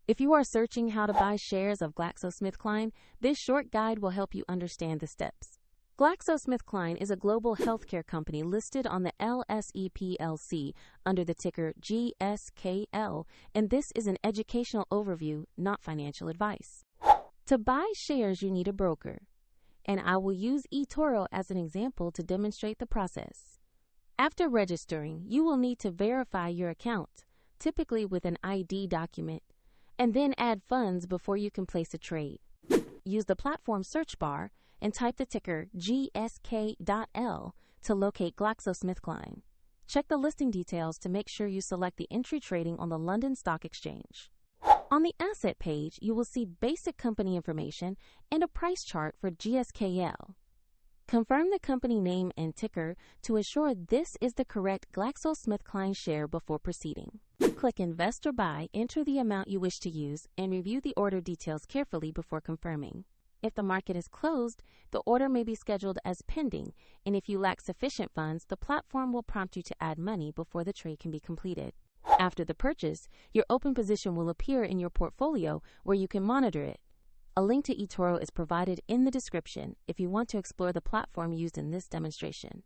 If you are searching how to buy shares of GlaxoSmithKline, this short guide will help you understand the steps. GlaxoSmithKline is a global healthcare company listed on the LSE PLC under the ticker GSK.L, and this is an educational overview, not financial advice. To buy shares, you need a broker, and I will use eToro as an example to demonstrate the process. After registering, you will need to verify your account, typically with an ID document, and then add funds before you can place a trade. Use the platform search bar and type the ticker GSK.L to locate GlaxoSmithKline. Check the listing details to make sure you select the entry trading on the London Stock Exchange. On the asset page, you will see basic company information and a price chart for GSK.L. Confirm the company name and ticker to assure this is the correct GlaxoSmithKline share before proceeding. Click Invest or Buy, enter the amount you wish to use, and review the order details carefully before confirming. If the market is closed, the order may be scheduled as pending, and if you lack sufficient funds, the platform will prompt you to add money before the trade can be completed. After the purchase, your open position will appear in your portfolio where you can monitor it. A link to eToro is provided in the description if you want to explore the platform used in this demonstration.